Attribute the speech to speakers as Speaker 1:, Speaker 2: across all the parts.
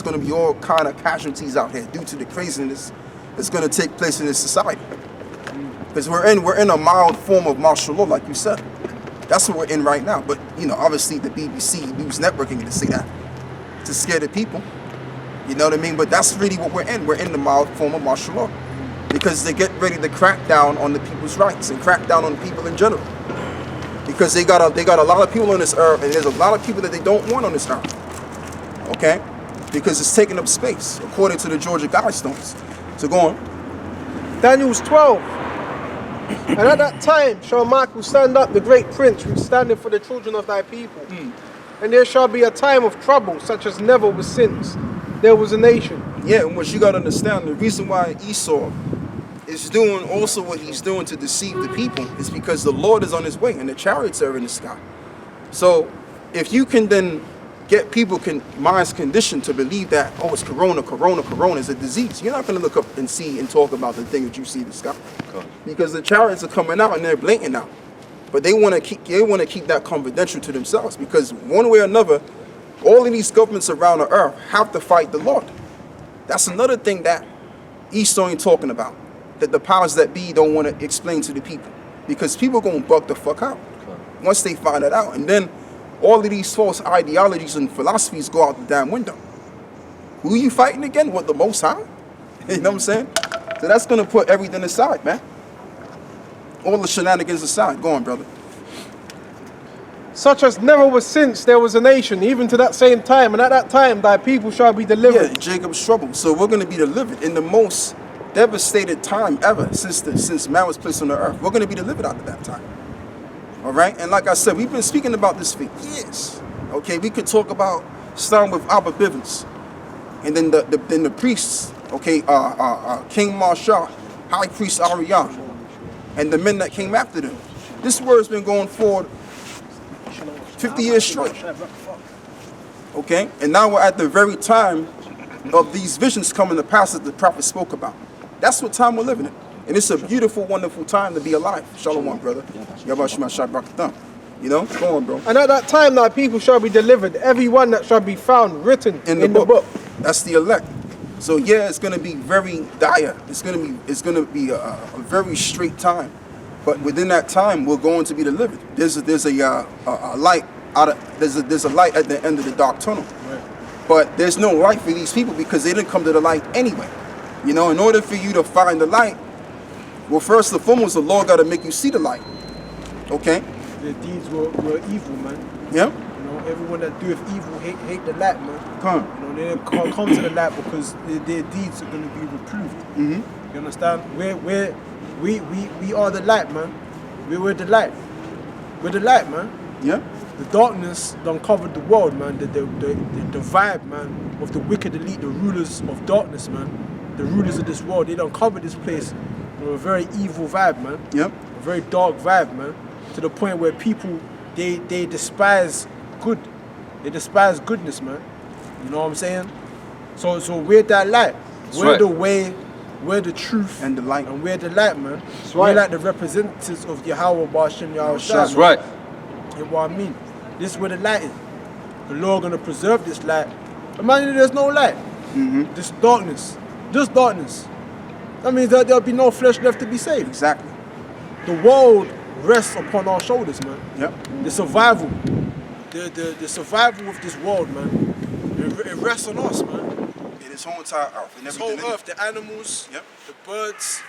Speaker 1: going to be all kind of casualties out here due to the craziness that's going to take place in this society. Because we're in a mild form of martial law, like you said. That's what we're in right now. But, obviously the BBC News Network ain't going to say that to scare the people. You know what I mean? But that's really what we're in. We're in the mild form of martial law. Because they get ready to crack down on the people's rights and crack down on people in general. Because they got a lot of people on this earth, and there's a lot of people that they don't want on this earth. Okay? Because it's taking up space, according to the Georgia Guidestones. So go on.
Speaker 2: Daniel's 12. And at that time shall Michael stand up, the great prince, who is standing for the children of thy people. And there shall be a time of trouble, such as never was since there was a nation.
Speaker 1: Yeah, and what you got to understand, the reason why Esau is doing also what he's doing to deceive the people is because the Lord is on his way and the chariots are in the sky. So if you can then get people minds conditioned to believe that, oh, it's corona is a disease, you're not going to look up and see and talk about the thing that you see in the sky. Because the chariots are coming out and they're blatant out. But they want to keep that confidential to themselves, because one way or another, all of these governments around the earth have to fight the Lord. That's another thing that Esau ain't talking about, that the powers that be don't want to explain to the people, because people going to bug the fuck out once they find it out. And then all of these false ideologies and philosophies go out the damn window. Who are you fighting again? What, the Most High? You know what I'm saying? So that's going to put everything aside, man. All the shenanigans aside. Go on, brother.
Speaker 2: Such as never was since there was a nation, even to that same time. And at that time thy people shall be delivered.
Speaker 1: Yeah, Jacob's trouble. So we're going to be delivered in the most devastated time ever since man was placed on the earth. We're going to be delivered out of that time. All right? And like I said, we've been speaking about this for years. Okay, we could talk about starting with Abba Bivens, and then the priests, okay, King Marshall, High Priest Arian, and the men that came after them. This word's been going forward 50 years straight. Okay? And now we're at the very time of these visions coming to pass that the prophet spoke about. That's what time we're living in. And it's a beautiful, wonderful time to be alive. Shalom, brother. You know? Go on, bro.
Speaker 2: And at that time thy people shall be delivered, every one that shall be found written in the book.
Speaker 1: That's the elect. So yeah, it's gonna be very dire. It's gonna be a very straight time. But within that time, we're going to be delivered. There's a light there's a light at the end of the dark tunnel. Right. But there's no light for these people because they didn't come to the light anyway. You know, in order for you to find the light, well, first and foremost, the Lord got to make you see the light. Okay?
Speaker 2: Their deeds were evil, man.
Speaker 1: Yeah.
Speaker 2: You know, everyone that doeth evil hate the light, man.
Speaker 1: Come.
Speaker 2: You know, they can't come to the light because their deeds are going to be reproved.
Speaker 1: Mm-hmm.
Speaker 2: You understand? We are the light, man. We're the light. We're the light, man.
Speaker 1: Yeah.
Speaker 2: The darkness done covered the world, man. The vibe, man, of the wicked elite, the rulers of darkness, man. The rulers of this world, they done covered this place with a very evil vibe, man.
Speaker 1: Yep.
Speaker 2: A very dark vibe, man. To the point where people, they despise good. They despise goodness, man. You know what I'm saying? So we're that light.
Speaker 3: That's
Speaker 2: we're
Speaker 3: right.
Speaker 2: the way, we're the truth.
Speaker 1: And the light.
Speaker 2: And we're the light, man.
Speaker 3: That's
Speaker 2: We're
Speaker 3: right.
Speaker 2: like the representatives of Yahweh Bashem Yahweh.
Speaker 3: That's right.
Speaker 2: You know what I mean? This is where the light is. The Lord gonna preserve this light. Imagine there's no light.
Speaker 1: Mm-hmm.
Speaker 2: This darkness. Just darkness. That means that there'll be no flesh left to be saved.
Speaker 1: Exactly.
Speaker 2: The world rests upon our shoulders, man.
Speaker 1: Yep.
Speaker 2: The survival. The survival of this world, man. It rests on us, man.
Speaker 1: In this whole entire earth.
Speaker 2: This whole earth, the animals,
Speaker 1: Yep.
Speaker 2: the birds,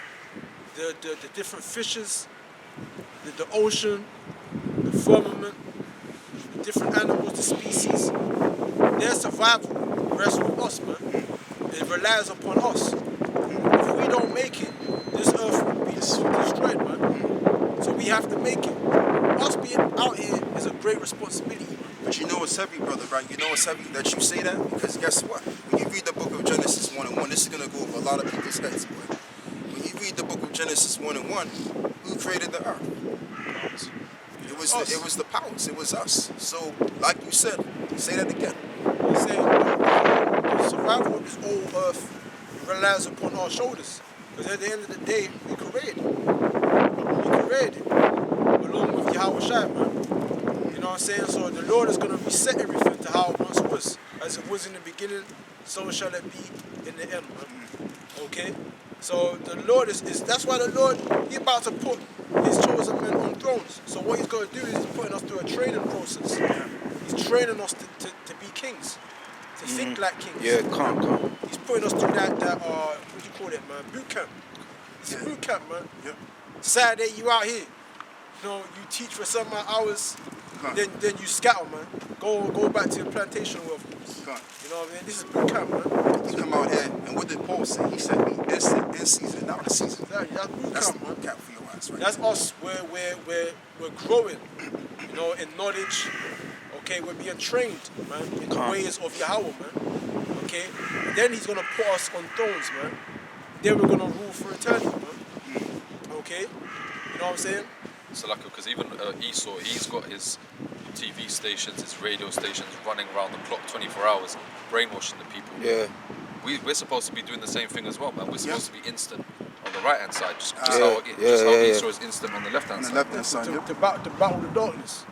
Speaker 2: the different fishes, the ocean, the firmament, the different animals, the species. Their survival rests with us, man. It relies upon us. If we don't make it, this earth will be destroyed, man. So we have to make it. Us being out here is a great responsibility, man.
Speaker 1: But you know it's heavy, brother, right? You know it's heavy that you say that? Because guess what? When you read the book of Genesis 1:1, this is going to go over a lot of people's heads, boy. When you read the book of Genesis 1:1, who created the earth? It was the powers. It was us. So, like you said, say that again.
Speaker 2: I'm saying the survival of this whole earth relies upon our shoulders. Because at the end of the day, we created it. We created it. Along with Yahweh Shai, man. You know what I'm saying? So the Lord is going to reset everything to how it once was. As it was in the beginning, so shall it be in the end, man. Okay? So the Lord is that's why the Lord, He's about to put His chosen men on thrones. So what He's going to do is He's putting us through a training process. He's training us to be kings, to think like kings.
Speaker 1: Yeah, come.
Speaker 2: He's putting us through that what do you call it, man? Boot camp. It's a boot camp, man.
Speaker 1: Yeah.
Speaker 2: Saturday you out here, you know, you teach for some hours, then you scatter, man. Go back to your plantation work. You know what I mean? This is boot camp, man.
Speaker 1: You come out here, and what did Paul say? He said, "Be in season, not the season."
Speaker 2: Exactly. That's boot camp, man.
Speaker 1: Boot camp for your ass, right?
Speaker 2: That's us. We're growing, you know, in knowledge. Okay, we're being trained, man, in the ways of Yahweh, man. Okay, and then He's gonna put us on thrones, man. Then we're gonna rule for eternity, man. Okay, you know what I'm saying?
Speaker 3: So like, because even Esau, he's got his TV stations, his radio stations running around the clock 24 hours, brainwashing the people.
Speaker 1: Yeah.
Speaker 3: We're supposed to be doing the same thing as well, man. We're supposed to be instant on the right hand side, just how Esau is instant on the left hand side.
Speaker 2: To battle the darkness.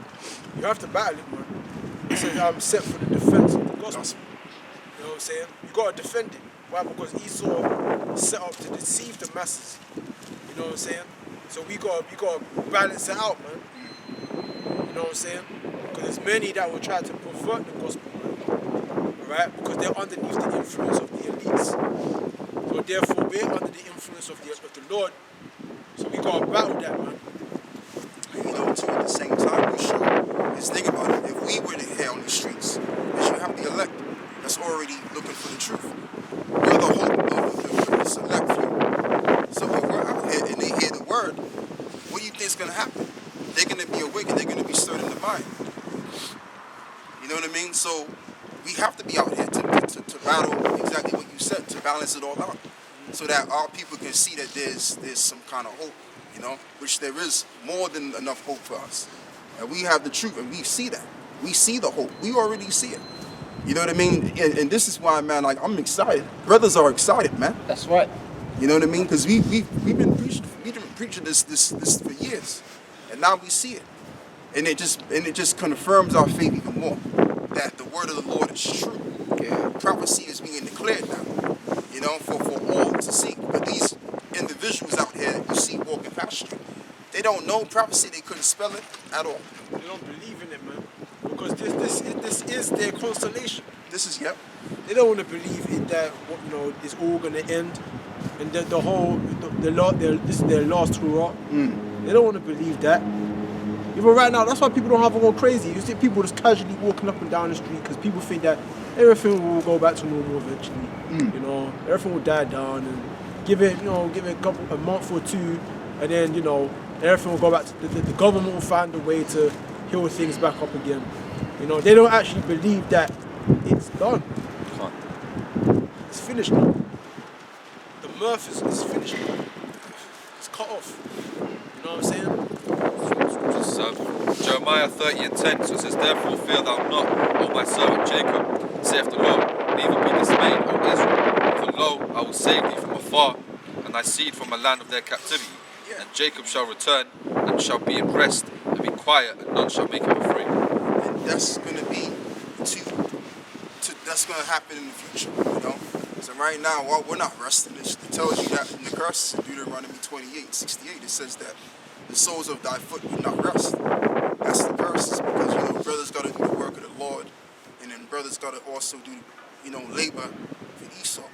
Speaker 2: You have to battle it, man. It says I'm set for the defense of the gospel. You know what I'm saying? You gotta defend it. Why? Because Esau is set up to deceive the masses. You know what I'm saying? So we gotta balance it out, man. You know what I'm saying? Because there's many that will try to pervert the gospel, man. Alright? Because they're underneath the influence of the elites. So therefore we're under the influence of the Lord. So we gotta battle that, man.
Speaker 1: You know, too, at the same time, we should just think about it. If we were to hear on the streets, that you have the elect that's already looking for the truth. We're the hope of the select few. So if we're out here and they hear the word, what do you think is going to happen? They're going to be awake and they're going to be stirred in the mind. You know what I mean? So we have to be out here to battle exactly what you said, to balance it all out, so that our people can see that there's some kind of hope, you know, which there is more than enough hope for us. And we have the truth, and we see that. We see the hope. We already see it. You know what I mean? And this is why, man, like, I'm excited. Brothers are excited, man.
Speaker 4: That's right.
Speaker 1: You know what I mean? Because we've been preaching this for years, and now we see it, and it just confirms our faith even more that the word of the Lord is true. Yeah. Prophecy is being declared now, you know, for all to see. But these individuals out here that you see walking past you, they don't know prophecy. They couldn't spell it at all.
Speaker 2: They don't believe in it, man. Because this is their consolation.
Speaker 1: This is, yep.
Speaker 2: They don't want to believe in that, you know, it's all going to end. And that this is their last hurrah. They don't want to believe that. Even right now, that's why people don't have to go crazy. You see people just casually walking up and down the street because people think that everything will go back to normal eventually. You know, everything will die down and give it a month or two, and then, you know, everything will go back to the government will find a way to heal things back up again. You know, they don't actually believe that it's done. It's finished now. The mirth is finished now. It's cut off. You know what I'm saying?
Speaker 3: Jeremiah 30:10, so it says, "Therefore fear thou not, O my servant Jacob, saith the Lord, neither be dismayed, O Israel. For lo, I will save thee from afar, and thy seed from a land of their captivity. And Jacob shall return, and shall be in rest, and be quiet, and none shall make him afraid."
Speaker 1: And that's going to be that's going to happen in the future, you know. So right now, while we're not resting, it tells you that in the curses in Deuteronomy 28:68, it says that the soles of thy foot will not rest. That's the curses, because, you know, brothers got to do the work of the Lord, and then brothers got to also do, you know, labor for Esau.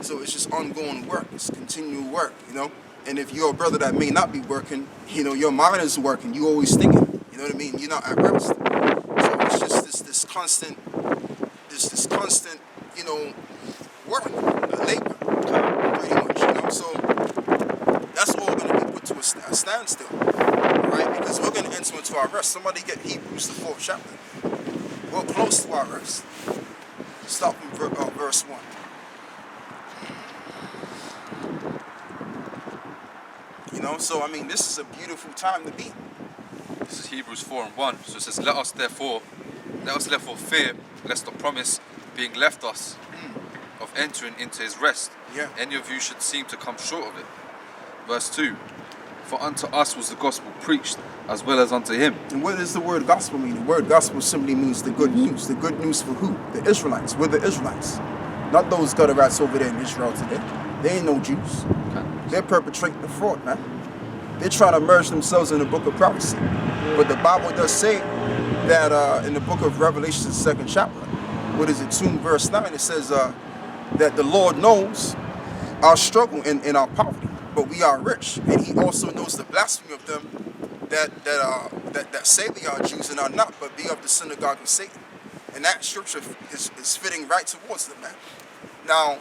Speaker 1: So it's just ongoing work. It's continual work, you know. And if you're a brother that may not be working, you know, your mind is working. You always thinking, you know what I mean? You're not at rest. So it's just this constant, you know, work, labor, pretty much, you know. So that's all going to be put to a standstill, right? Because we're going to enter into our rest. Somebody get Hebrews, the 4th chapter. We're close to our rest. Start from verse 1. You know, so I mean, this is a beautiful time to be.
Speaker 3: This is Hebrews 4:1. So it says, let us therefore fear, lest the promise being left us of entering into his rest, any of you should seem to come short of it. Verse 2, for unto us was the gospel preached, as well as unto him.
Speaker 1: And what does the word gospel mean? The word gospel simply means the good news. The good news for who? The Israelites. We're the Israelites. not those gutter rats over there in Israel today. They ain't no Jews. They're perpetrating the fraud, man. They're trying to merge themselves in the book of prophecy. But the Bible does say that in the book of Revelation, the 2nd chapter, what is it, 2 verse 9, it says that the Lord knows our struggle in our poverty, but we are rich. And he also knows the blasphemy of them that say they are Jews and are not, but be of the synagogue of Satan. And that scripture is fitting right towards them, man. Now,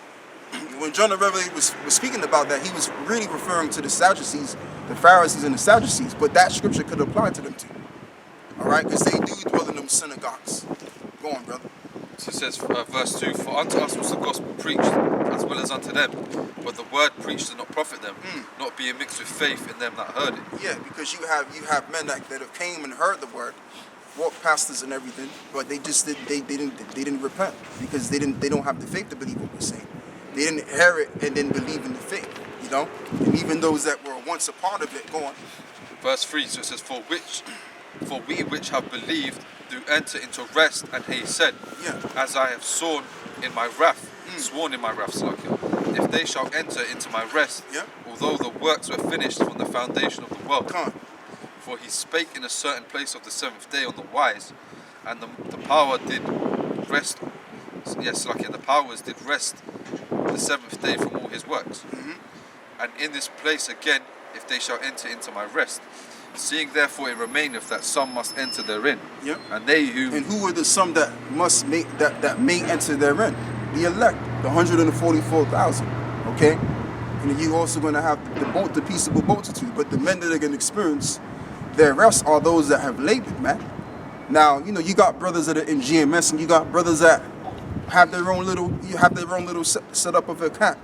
Speaker 1: when John the Revelator was speaking about that, he was really referring to the Sadducees, the Pharisees and the Sadducees, but that scripture could apply to them too. All right, because they do dwell in them synagogues. Go on, brother.
Speaker 3: So it says, verse 2, for unto us was the gospel preached, as well as unto them. But the word preached did not profit them, not being mixed with faith in them that heard it.
Speaker 1: Yeah, because you have men that have came and heard the word, walked pastors and everything, but they just didn't repent because they don't have the faith to believe what we're saying. They didn't hear it and then believe in the faith, you know. And even those that were once a part of it, go on.
Speaker 3: Verse 3, so it says, for we which have believed do enter into rest, and he said, as I have sworn in my wrath, Slakia, if they shall enter into my rest, although the works were finished from the foundation of the world. For he spake in a certain place of the 7th day on the wise, and the power did rest. Yes, Slakia, the powers did rest the 7th day from all his works. And in this place again, if they shall enter into my rest. Seeing therefore it remaineth that some must enter therein. And they who...
Speaker 1: And who are the some that must make that may enter therein? The elect, the 144,000. Okay? And you also going to have the peaceable multitude. But the men that are going to experience their rest are those that have labored, man. Now, you know, you got brothers that are in GMS, and you got brothers that have their own little setup of a camp.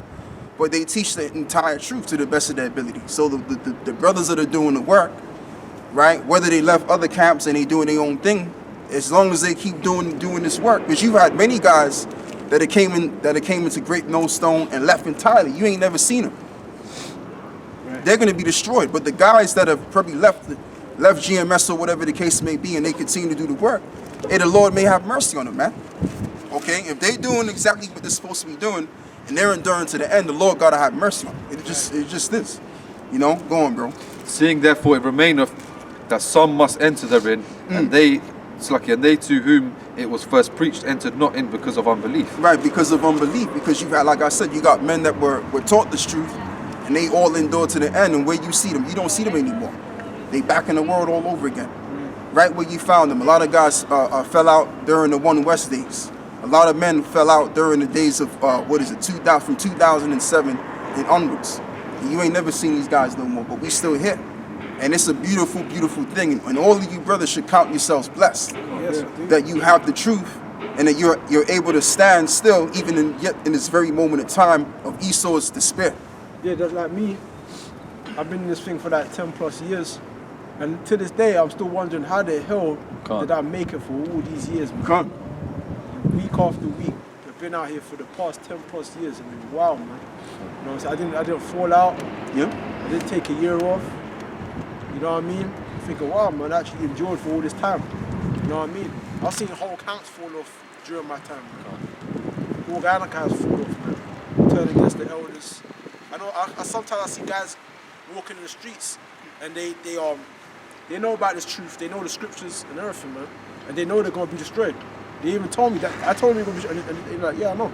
Speaker 1: But they teach the entire truth to the best of their ability. So the brothers that are doing the work, right? Whether they left other camps and they doing their own thing, as long as they keep doing this work, because you've had many guys that came into Great Millstone and left entirely. You ain't never seen them. Right. They're going to be destroyed. But the guys that have probably left GMS or whatever the case may be, and they continue to do the work, the Lord may have mercy on them, man. Okay, if they're doing exactly what they're supposed to be doing, and they're enduring to the end, the Lord gotta have mercy on them. It just is. You know, go on, bro.
Speaker 3: Seeing therefore it remaineth that some must enter therein, and they to whom it was first preached entered not in because of unbelief.
Speaker 1: Right, because of unbelief. Because you've had, like I said, you got men that were taught this truth, and they all endured to the end. And where you see them, you don't see them anymore. They back in the world all over again. Right where you found them. A lot of guys fell out during the One West days. A lot of men fell out during the days of, from 2007 and onwards. And you ain't never seen these guys no more, but we still here. And it's a beautiful, beautiful thing. And all of you brothers should count yourselves blessed that you have the truth and that you're able to stand still even in this very moment of time of Esau's despair.
Speaker 2: Yeah, just like me. I've been in this thing for like 10 plus years. And to this day, I'm still wondering how the hell did I make it for all these years, man? Week after week, I've been out here for the past 10 plus years. I mean, wow, man. You know what I'm saying? I didn't fall out. I didn't take a year off. You know what I mean? I'm thinking, wow, man, I actually endured for all this time. You know what I mean? I've seen whole camps fall off during my time. Organic guys fall off, man. Turn against the elders. I know. Sometimes I see guys walking in the streets, and they know about this truth. They know the scriptures and everything, man. And they know they're gonna be destroyed. They even told me that. I told them they're gonna be destroyed, and they're like, yeah, I know.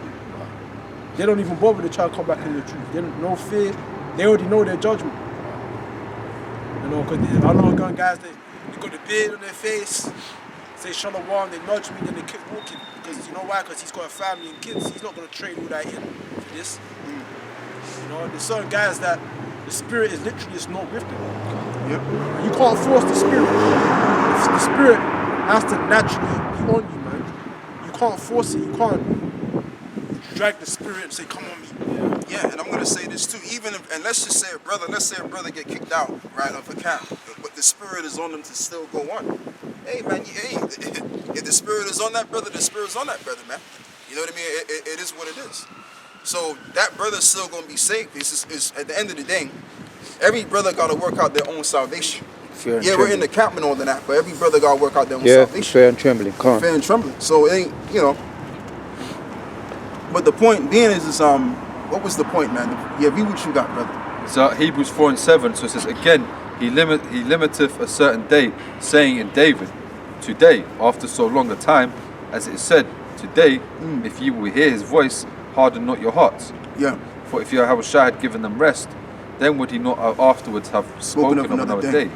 Speaker 2: They don't even bother to try to come back in the truth. They don't no fear. They already know their judgment. You know, because I know guys they got the beard on their face, say shalom, they nudge me, then they keep walking. Because you know why? Because he's got a family and kids. He's not gonna trade all that in for this. You know, there's certain guys that the spirit is literally just not with them. You can't force the spirit. The spirit has to naturally be on you, man. You can't force it. You can't drag the spirit and say, "Come on me."
Speaker 1: Yeah, and I'm gonna say this too. And let's just say a brother get kicked out, right, of a camp, but the spirit is on them to still go on. Hey, man, if the spirit is on that brother, the spirit's on that brother, man. You know what I mean? It is what it is. So that brother's still gonna be saved. It's at the end of the day, every brother gotta work out their own salvation. We're in the camp and all of that, but every brother gotta work out their own salvation.
Speaker 4: Fear and trembling.
Speaker 1: Fear and trembling. So it ain't, But the point being is what was the point, man? Yeah, read what you got, brother.
Speaker 3: So Hebrews 4:7. So it says again, he limiteth a certain day, saying in David, today, after so long a time, as it is said, today, if ye will hear his voice, harden not your hearts.
Speaker 1: Yeah.
Speaker 3: For if Yahushua had given them rest, then would he not afterwards have spoken of another day.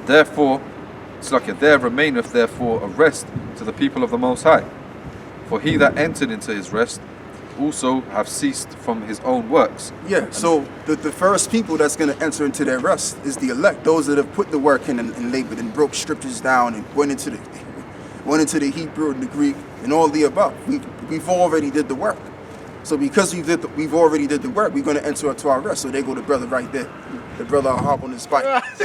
Speaker 3: Therefore, it's like there remaineth therefore a rest to the people of the Most High. For he that entered into his rest also have ceased from his own works.
Speaker 1: Yeah, so the first people that's going to enter into their rest is the elect, those that have put the work in and labored and broke scriptures down and went into the Hebrew and the Greek and all the above. We've already did the work. So because we've already did the work, we're going to enter into our rest. So there go the brother right there. The brother will hop on his bike.
Speaker 4: That's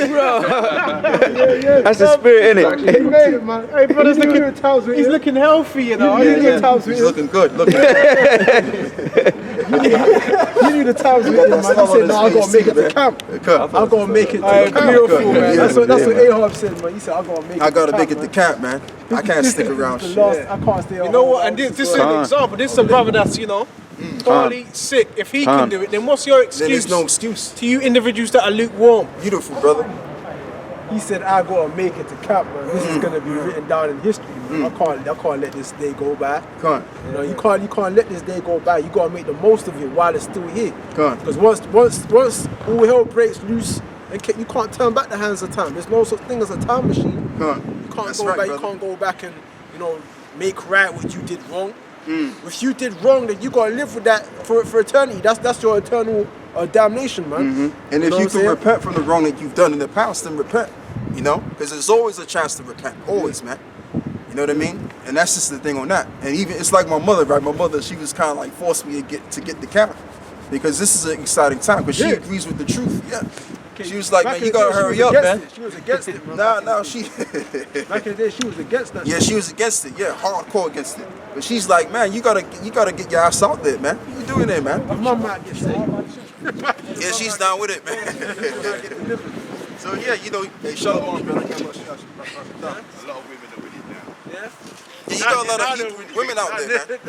Speaker 4: the spirit, innit?
Speaker 2: He made it, man. Hey, brother's looking at towels. He's looking healthy, you know.
Speaker 1: He's looking good. Look at
Speaker 2: You need the towels with him, man. He said, no, I gotta make it to camp. I gotta make it to camp. Beautiful, man. That's what Ahab said, man. He said, I gotta make it.
Speaker 1: I gotta make it to camp, man. I can't stick around.
Speaker 2: I can't stay. You know what? And this is an example. This is a brother that's, you know, totally sick. If he can do it, then what's your excuse?
Speaker 1: Then there's no excuse.
Speaker 2: To you individuals that are lukewarm.
Speaker 1: Beautiful, brother.
Speaker 2: He said, I gotta make it to camp, man. This is gonna be written down in history, man. I can't let this day go by.
Speaker 1: Can't.
Speaker 2: You know, you can't let this day go by. You gotta make the most of it while it's still here.
Speaker 1: Can't.
Speaker 2: Because once all hell breaks loose, you can't turn back the hands of time. There's no such thing as a time machine.
Speaker 1: Can't.
Speaker 2: You can't
Speaker 1: That's
Speaker 2: go
Speaker 1: right,
Speaker 2: back.
Speaker 1: brother.
Speaker 2: You can't go back and, you know, make right what you did wrong. If you did wrong, then you gotta live with that for eternity. That's your eternal damnation, man.
Speaker 1: And if
Speaker 2: know
Speaker 1: you
Speaker 2: what
Speaker 1: can
Speaker 2: I'm saying?
Speaker 1: repent from the wrong that you've done in the past, then repent. You know, because there's always a chance to repent. Always, man. You know what I mean? And that's just the thing on that. And even it's like my mother, right? My mother, she was kind of like forced me to get the camp because this is an exciting time. Because she agrees with the truth. Yeah. She was like, man, you gotta hurry up, man.
Speaker 2: She was against it, man.
Speaker 1: Nah, she.
Speaker 2: Back in the day, she was against that.
Speaker 1: Yeah, she was against it. Yeah, hardcore against it. But she's like, man, you gotta get your ass out there, man. What you doing there, man?
Speaker 2: My mum might get saved.
Speaker 1: Yeah, she's down with it, man. So yeah, you know, hey, shalom, brother. A lot of women are with it now.
Speaker 2: Yeah.
Speaker 1: Yeah, you got a lot of Hebrew women out there, man.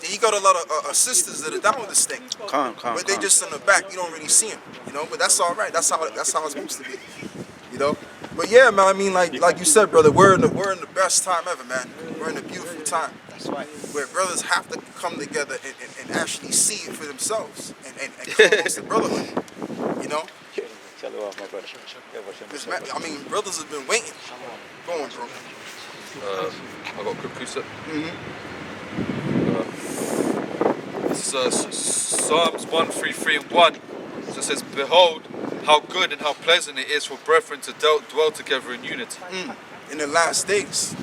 Speaker 1: Yeah, you got a lot of sisters that are down with this thing. But they just in the back. You don't really see them, you know. But that's all right. That's how it's supposed to be, you know. But yeah, man. I mean, like you said, brother, we're in the best time ever, man. We're in a beautiful time. That's right. Where brothers have to come together and actually see it for themselves and come amongst the brotherhood, you know. I mean, brothers have been waiting. Go on, bro.
Speaker 3: I got a quick precept. This is Psalms 133:1. So it says, behold, how good and how pleasant it is for brethren to dwell together in unity.
Speaker 1: In the last days.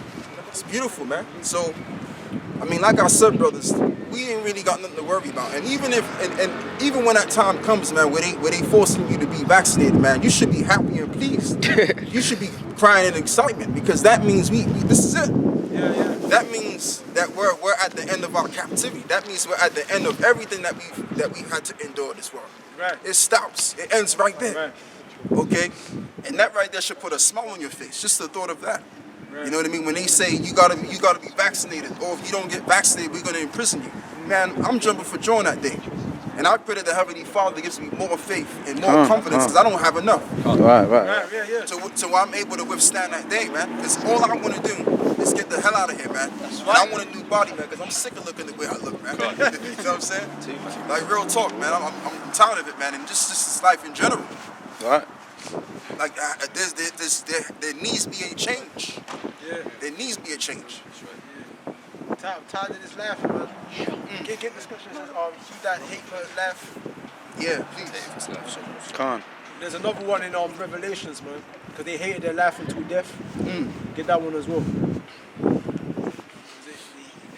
Speaker 1: It's beautiful, man. So, I mean, like I said, brothers, we ain't really got nothing to worry about. And even even when that time comes, man, where they forcing you to be vaccinated, man, you should be happy and pleased. You should be crying in excitement because that means this is it.
Speaker 2: Yeah.
Speaker 1: That means that we're at the end of our captivity. That means we're at the end of everything that we had to endure this world.
Speaker 2: Right.
Speaker 1: It stops. It ends right there.
Speaker 2: Right.
Speaker 1: Okay? And that right there should put a smile on your face. Just the thought of that. You know what I mean? When they say you gotta be vaccinated, or if you don't get vaccinated, we're gonna imprison you. Man, I'm jumping for joy that day. And I pray that the Heavenly Father gives me more faith and more confidence because I don't have enough.
Speaker 4: Right.
Speaker 2: Yeah.
Speaker 1: So I'm able to withstand that day, man. Because all I want to do is get the hell out of here, man. And I want a new body, man, because I'm sick of looking the way I look, man. You know what I'm saying? Like real talk, man. I'm tired of it, man. And just this life in general.
Speaker 4: Right.
Speaker 1: Like there needs to be a change.
Speaker 2: Yeah.
Speaker 1: There needs to be a change.
Speaker 2: I'm tired of this laughing, man. Get the scripture that says, he that hate not laugh.
Speaker 1: Yeah, please.
Speaker 4: Con.
Speaker 2: There's another one in Revelations, man, because they hated their laughing to death. Get that one as well.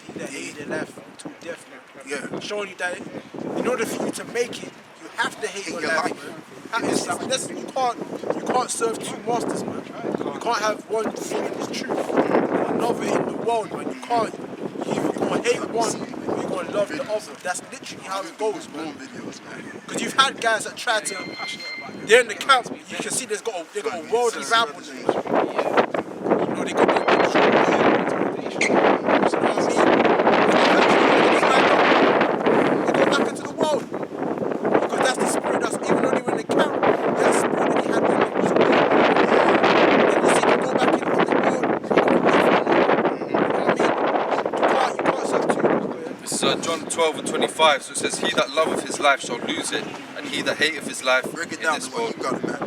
Speaker 2: He that hated their laughing to death, man.
Speaker 1: Yeah.
Speaker 2: Showing you that in order for you to make it, you have to hate your life, man. You can't serve two masters, man. You can't have one thing in this truth and another in the world, man. You can't. You're gonna hate one, or you're gonna love the other. That's literally how it goes, man. Because you've had guys that try to. They're in the camp. You can see they got a worldly rap with them. You know, they got the. You know what I mean?
Speaker 3: This is John 12:25. So it says, "He that loveth his life shall lose it, and he that hateth his life
Speaker 1: Break it
Speaker 3: in
Speaker 1: down
Speaker 3: this
Speaker 1: to what
Speaker 3: world."
Speaker 1: you got it, man.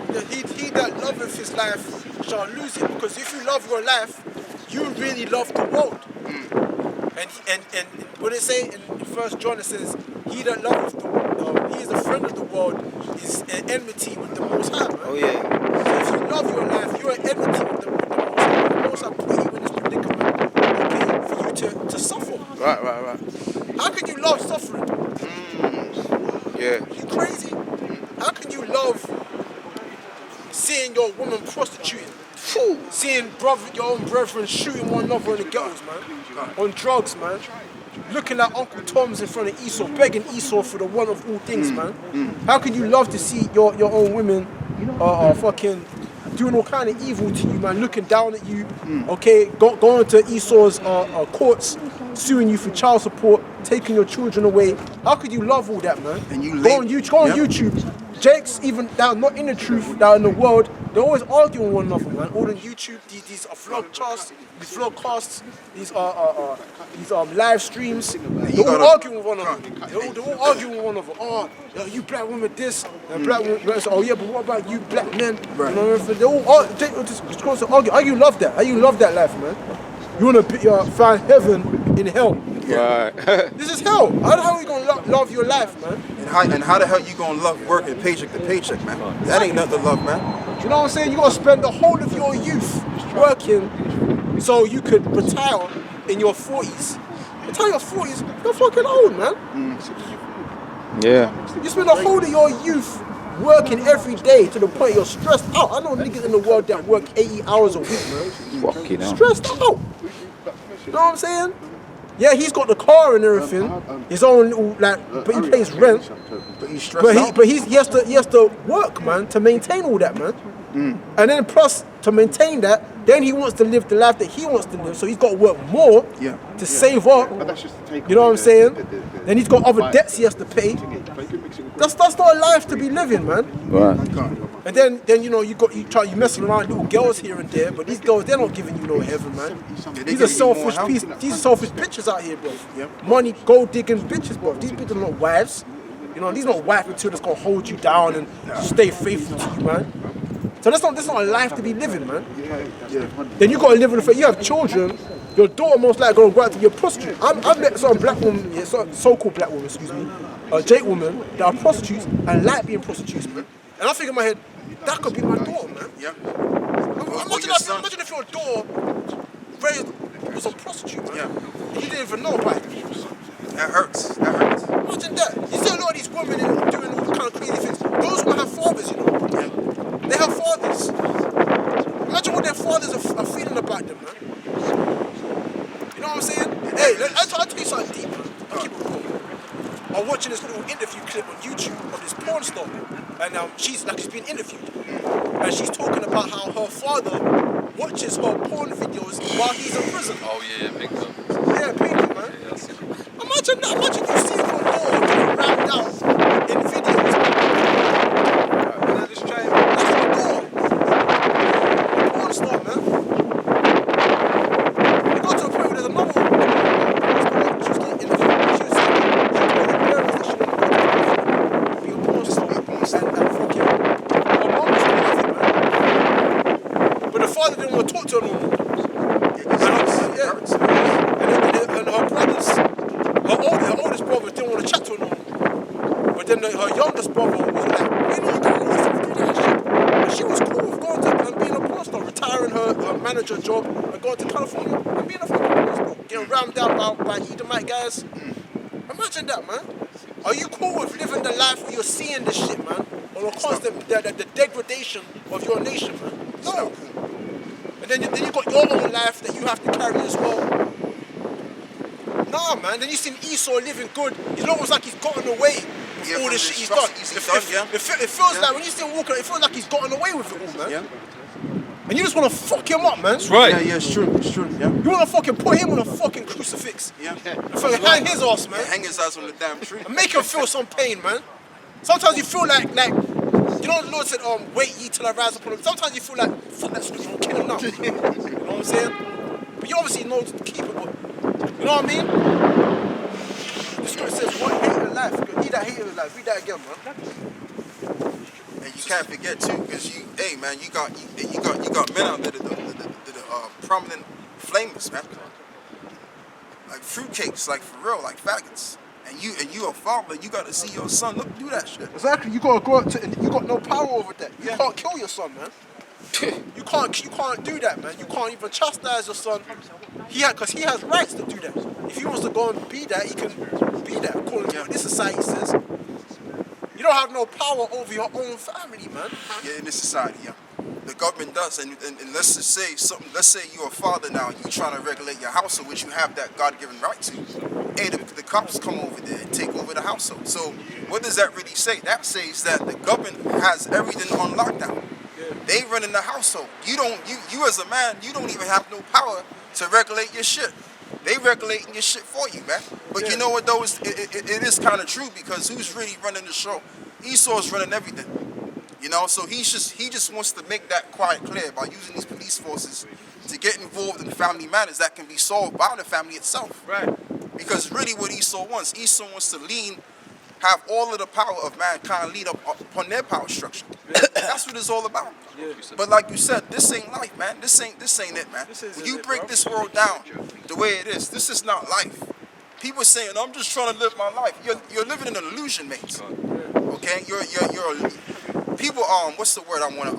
Speaker 2: He that loveth his life shall lose it, because if you love your life, you really love the world. And what it say in 1 John, it says, he that loveth he is a friend of the world, is an enmity with the Most High, man.
Speaker 4: Oh yeah.
Speaker 2: So if you love your life, you're an enmity with the Most High. The Most High put you in this predicament, okay, for you to suffer.
Speaker 4: Right.
Speaker 2: How can you love suffering?
Speaker 4: Yeah.
Speaker 2: You crazy? How can you love seeing your woman prostituting? Seeing your own brethren shooting one another in the ghettos, man. On drugs, man. Looking at Uncle Tom's in front of Esau, begging Esau for the one of all things, man. How can you love to see your own women fucking doing all kind of evil to you, man, looking down at you, okay, going to Esau's courts, suing you for child support, taking your children away? How could you love all that, man?
Speaker 1: And you
Speaker 2: go on YouTube. Jakes, even that are not in the truth, that are in the world, they're always arguing with one another, man. All on YouTube, these vlogcasts, these live streams, they're all arguing with one another. They're all arguing with one another. Oh, you black women this, and black women, oh yeah, but what about you black men?
Speaker 1: Right.
Speaker 2: You know, they're all just constant arguing. How you love that? How you love that life, man? You want to find heaven in hell.
Speaker 4: Right.
Speaker 2: This is hell. How the hell are you going to love your life, man?
Speaker 1: And how the hell you gonna love working paycheck to paycheck, man? That ain't nothing to love, man.
Speaker 2: Do you know what I'm saying? You gotta spend the whole of your youth working so you could retire in your 40s. Retire your 40s, you're fucking old, man.
Speaker 4: Yeah.
Speaker 2: You spend the whole of your youth working every day to the point you're stressed out. I know niggas in the world that work 80 hours a week, man.
Speaker 4: Fucking hell.
Speaker 2: Stressed out. You know what I'm saying? Yeah, he's got the car and everything, his own little, but he pays rent.
Speaker 1: But he's stressed out.
Speaker 2: He has to work, man, to maintain all that, man. And then plus to maintain that, then he wants to live the life that he wants to live. So he's got to work more to save up. You know what I'm saying? Then he's got other debts he has to pay. That's not a life to be living, man.
Speaker 4: Right.
Speaker 2: And then you know you messing around with little girls here and there, but these girls, they're not giving you no heaven, man. These are selfish bitches out here, bro. Money, gold digging bitches, bro. These bitches are not wives. You know, these are not wife material that's gonna hold you down and stay faithful to you, man. So that's not a life to be living, man. Then you gotta live with the fact you have children. Your daughter most likely gonna go out to be a prostitute. I've met some black women, so-called black women, Jake women that are prostitutes and like being prostitutes, man. And I think in my head, that could be my daughter, man.
Speaker 1: Yeah.
Speaker 2: Imagine if your daughter raised was a prostitute, man.
Speaker 1: Yeah.
Speaker 2: You didn't even know about it.
Speaker 1: That hurts.
Speaker 2: Imagine that. You see a lot of these women doing all kind of crazy things. Those women have fathers, you know.
Speaker 1: Yeah.
Speaker 2: They have fathers. Imagine what their fathers are feeling about them, man. You know what I'm saying? Hey, I'll tell you something deep, man. I'll keep it real. I'm watching this little interview clip on YouTube of this porn star, and she's being interviewed, and she's talking about how her father watches her porn videos while he's in prison.
Speaker 3: Oh yeah, big time.
Speaker 2: Yeah, Pinky, man.
Speaker 3: Yeah, I've seen it.
Speaker 2: Imagine that. Imagine you see your Lord getting rammed out in videos. That's your Lord. Porn star, man. You got to a point where there's another one. She was getting interviewed. She was saying she told her parents that she wanted to be a porn star and fucking her mom was doing nothing, man. But the father didn't want to talk to her no more. And her brothers, her oldest brother didn't want to chat to her no more. But then her youngest brother was like, really, you can't let yourself do that shit. And she was cool with going to and being a porn star, retiring her manager job and going to California and being a fucking porn star, getting rammed out by Edomite guys. Imagine that, man. Are you cool with living the life where you're seeing this shit, man? On a constant, the degradation of your nation, man? No. And then you got your own life that you have to carry as well. Nah, man. Then you seen Esau living good. It's almost like he's gotten away with all this shit he's done. It feels like when you still walking, it feels like he's gotten away with it all, man.
Speaker 1: Yeah.
Speaker 2: And you just want to fuck him up, man.
Speaker 3: That's right.
Speaker 1: Yeah, it's true. Yeah.
Speaker 2: You want to fucking put him on a fucking crucifix.
Speaker 1: Yeah.
Speaker 2: And fucking hang his ass, man.
Speaker 1: Hang his ass on the damn tree.
Speaker 2: And make him feel some pain, man. Sometimes you feel like, you know what the Lord said, wait ye till I rise upon him. Sometimes you feel like, fuck that scripture, kill him now. You know what I'm saying? But you obviously know to keep it, but you know what I mean? like, read that again, man.
Speaker 1: And you can't forget too, because you got men out there that are prominent flamers, man. Like fruitcakes, like for real, like faggots. And you a father, you got to see your son do that shit.
Speaker 2: Exactly, you gotta go up to, and you got no power over that. You can't kill your son, man. You can't do that, man. You can't even chastise your son. Because he has rights to do that. If he wants to go and be that, he can be that. According to what this society says, you don't have no power over your own family, man.
Speaker 1: Yeah, in this society, yeah. The government does, and let's just say something. Let's say you're a father now, and you're trying to regulate your household, which you have that God-given right to. Hey, the cops come over there and take over the household. So, what does that really say? That says that the government has everything on lockdown. They run in the household. You as a man, you don't even have no power to regulate your shit. They regulating your shit for you, man. But you know what though? It is kind of true, because who's really running the show? Esau's running everything. You know, so he just wants to make that quite clear by using these police forces to get involved in family matters that can be solved by the family itself.
Speaker 2: Right.
Speaker 1: Because really what Esau wants to have all of the power of mankind lead upon their power structure. That's what it's all about.
Speaker 2: Yeah.
Speaker 1: But like you said, this ain't life, man. This ain't it, man.
Speaker 2: This
Speaker 1: When you
Speaker 2: it,
Speaker 1: break
Speaker 2: bro.
Speaker 1: this world down the way it is, this is not life. People saying, I'm just trying to live my life. You're living in an illusion, mate. Okay? You're people what's the word I wanna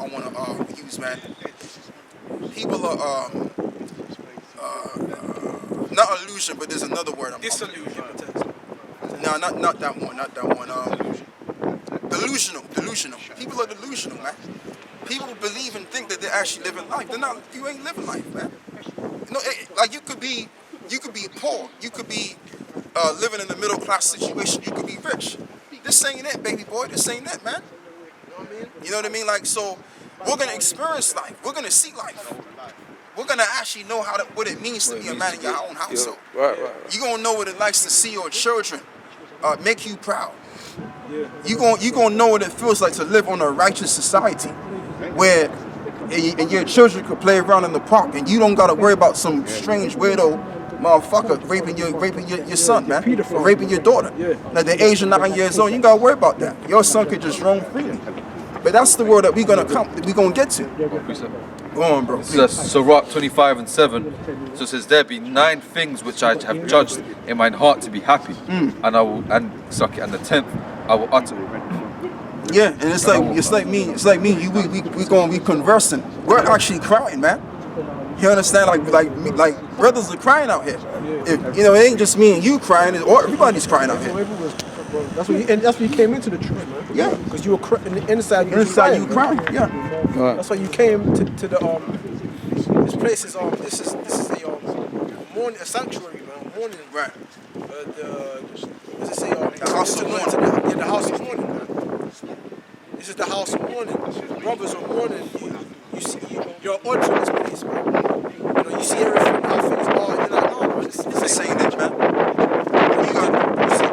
Speaker 1: use, man? People are not illusion, but there's another word
Speaker 2: Disillusion.
Speaker 1: No, not that one. Delusional. People are delusional, man. People believe and think that they're actually living life. They're not. You ain't living life, man. No, like you could be poor. You could be living in a middle class situation. You could be rich. This ain't it, baby boy. This ain't it, man. You know what I mean? Like, so we're gonna experience life. We're gonna see life. We're gonna actually know what it means to be a man in your own household.
Speaker 4: Right.
Speaker 1: You're gonna know what it likes to see your children make you proud. You're gonna know what it feels like to live on a righteous society where and your children could play around in the park and you don't gotta worry about some strange weirdo motherfucker raping your son, man, or raping your daughter. Now the age of 9 years old, you gotta worry about that. Your son could just roam freely. But that's the world that we're gonna get to. Go on, bro.
Speaker 3: So Sirach 25:7. So it says, there be 9 things which I have judged in mine heart to be happy, and the 10th I will utter.
Speaker 1: Yeah, and it's like me. We conversing. We're actually crying, man. You understand? Like brothers are crying out here. If, you know, it ain't just me and you crying, or everybody's crying out here.
Speaker 2: That's when you came into the truth, man.
Speaker 1: Yeah.
Speaker 2: Because you were inside
Speaker 1: you crying. Yeah.
Speaker 2: That's why you came to the this place is this is a sanctuary, man. Mourning.
Speaker 1: Right.
Speaker 2: What does it say?
Speaker 1: The house of mourning.
Speaker 2: The house of mourning, man. This is the house of mourning. Brothers are mourning. You're odd for this place, man. You know, you see everything, how things are. You're like, no, man, this ain't it, man. You see,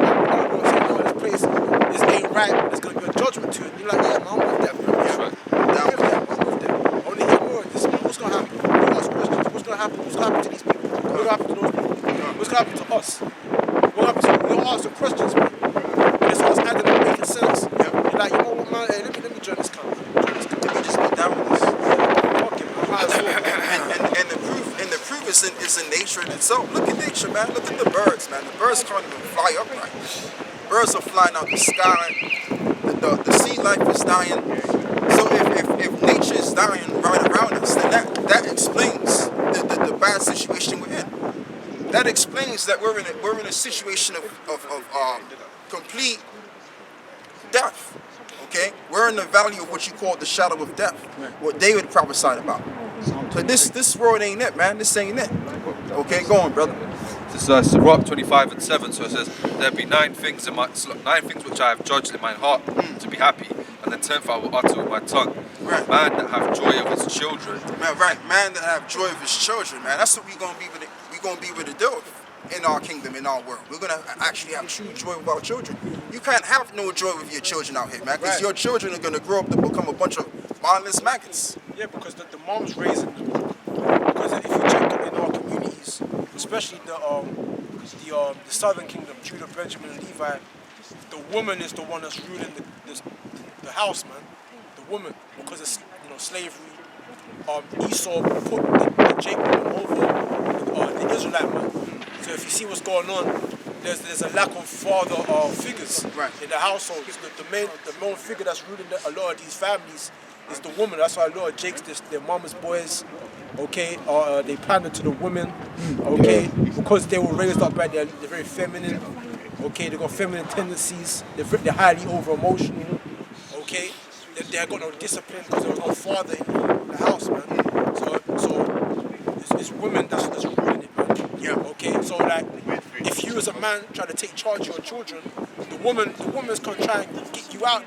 Speaker 2: this place, this ain't right. There's gonna be a judgment to it. You're like, yeah, man, I'm with that, man.
Speaker 1: That's right.
Speaker 2: I'm with that. I want to hear more of this, man. What's gonna happen? You ask questions. What's gonna happen? What's gonna happen to these people? What's gonna happen to those people? What's gonna happen to us? What happens to you? Ask the questions, man. And it starts adding up, making sense. You're like, you know what, man? Hey, let me join this camp. Let me just be down with this.
Speaker 1: And the proof is in nature in itself. Look at nature, man. Look at the birds, man. The birds can't even fly upright. Birds are flying out the sky. The sea life is dying. So if nature is dying right around us, then that explains the bad situation we're in. That explains that we're in a situation of complete death. Okay, we're in the valley of what you call the shadow of death, what David prophesied about. So this world ain't it, man. This ain't it. Okay, go on, brother.
Speaker 3: This is Sirach 25:7. So it says, there be 9 things which I have judged in mine heart to be happy, and the 10th I will utter with my tongue.
Speaker 1: Right.
Speaker 3: Man that have joy of his children.
Speaker 1: Man, right, man that have joy of his children, man. That's what we're gonna be able to do in our kingdom, in our world. We're gonna actually have true joy with our children. You can't have no joy with your children out here, man, because your children are gonna grow up to become a bunch of mindless maggots.
Speaker 2: Yeah, because the mom's raising them. Because if you check in our communities, especially the southern kingdom, Judah, Benjamin, and Levi, the woman is the one that's ruling the house, man. The woman, because it's slavery. Esau put the Jacob over the Israelite man. So if you see what's going on, there's a lack of father figures in the household. The main figure that's ruling a lot of these families is the woman. That's why a lot of Jakes, their mama's boys, okay, they pander to the women, okay, because they were raised up right. They're very feminine, okay. They got feminine tendencies. They're highly over emotional, okay. They got no discipline because there was no father in the house, man. So it's women that's ruling it, man. Yeah. Okay. So like, if you as a man try to take charge of your children, the woman's gonna try and get you out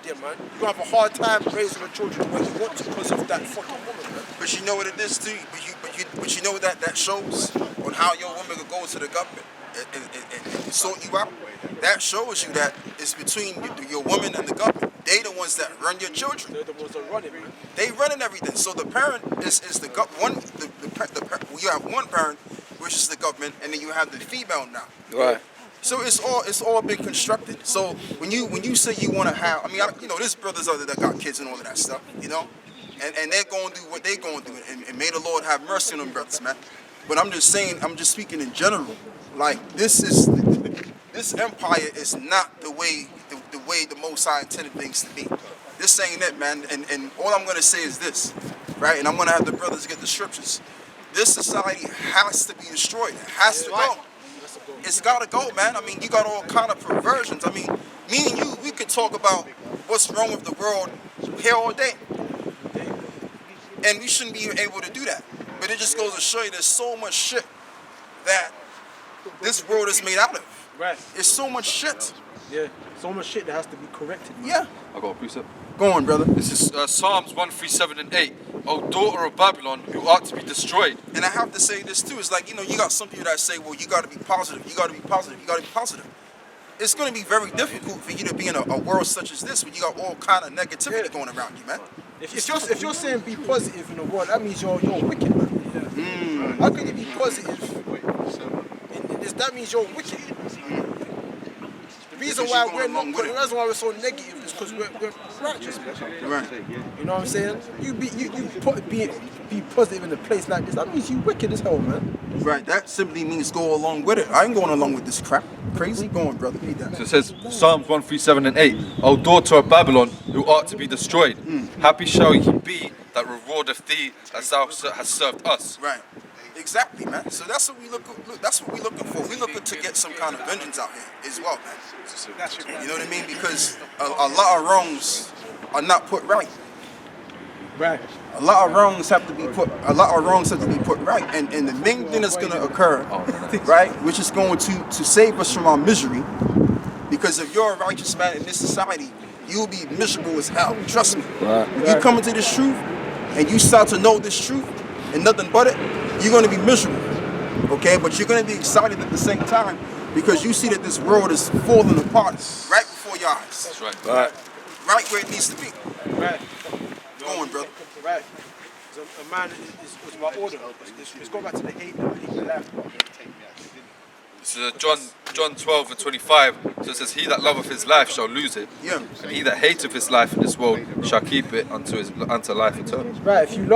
Speaker 2: there, man. You're gonna have a hard time raising your children the way you want to because of that fucking woman, man.
Speaker 1: But you know what it is too. But you know what that shows on how your woman could go to the government and sort you out. That shows you that it's between your woman and the government. They the ones that run your children.
Speaker 2: They're the ones that run it, man.
Speaker 1: They running everything. So the parent is the you have one parent, which is the government, and then you have the female now.
Speaker 4: Right.
Speaker 1: So it's all been constructed. So when you say you want to have, there's brothers out there that got kids and all of that stuff, and they're going to do what they're going to do, and may the Lord have mercy on them brothers, man. But I'm just saying, I'm just speaking in general. Like this empire is not the way the Most High intended things to be. This ain't it, man. And all I'm gonna say is this, right? And I'm gonna have the brothers get the scriptures. This society has to be destroyed. It has to go. It's gotta go, man. I mean, you got all kind of perversions. I mean, me and you, we could talk about what's wrong with the world here all day. And we shouldn't be able to do that. But it just goes to show you there's so much shit that this world is made out of.
Speaker 2: Right.
Speaker 1: It's so much shit.
Speaker 2: Yeah. So much shit that has to be corrected, man.
Speaker 1: Yeah.
Speaker 3: I got a precept.
Speaker 1: Go on, brother.
Speaker 3: This is Psalms 137 and 8. O daughter of Babylon, who art to be destroyed.
Speaker 1: And I have to say this too. It's like, you got some people that say, well, you got to be positive. You got to be positive. You got to be positive. It's going to be very difficult for you to be in a world such as this when you got all kind of negativity going around you, man.
Speaker 2: If you're saying be positive in the world, that means you're wicked, man. How can you be positive? That means you're wicked. The reason why we're so negative is because we're righteous, man.
Speaker 1: Right.
Speaker 2: You know what I'm saying? You be positive in a place like this. That means you wicked as hell, man.
Speaker 1: Right. That simply means go along with it. I ain't going along with this crap. Crazy. Go on, brother. Read that.
Speaker 3: So it says Psalms 137 and 8. O daughter of Babylon, who art to be destroyed. Happy shall he be that rewardeth thee as thou hast served us.
Speaker 1: Right. Exactly, man. So that's what we that's what we're looking for. We're looking to get some kind of vengeance out here as well, man. You know what I mean? Because a lot of wrongs are not put right.
Speaker 2: Right.
Speaker 1: A lot of wrongs have to be put right. And the main thing that's gonna occur, right, which is going to save us from our misery, because if you're a righteous man in this society, you'll be miserable as hell. Trust me.
Speaker 4: Right.
Speaker 1: When you come into this truth and you start to know this truth and nothing but it, you're going to be miserable, okay? But you're going to be excited at the same time because you see that this world is falling apart right before your eyes.
Speaker 3: That's right.
Speaker 1: Right where it needs to be.
Speaker 2: Right.
Speaker 1: Go on, brother.
Speaker 2: Right. So a man is by order. Let's go back to the hate and left.
Speaker 3: This is John 12 and 25. So it says, he that loveth his life shall lose it.
Speaker 1: Yeah.
Speaker 3: And he that hateth his life in this world shall keep it unto life eternal.
Speaker 2: Right. If you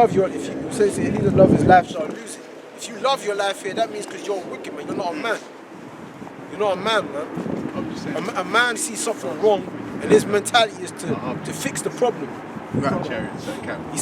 Speaker 2: say he that love his life shall lose it. If you love your life here, that means because you're wicked, man. You're not a man. You're not a man, man. A man sees something wrong, and his mentality is to fix the problem.
Speaker 1: Right.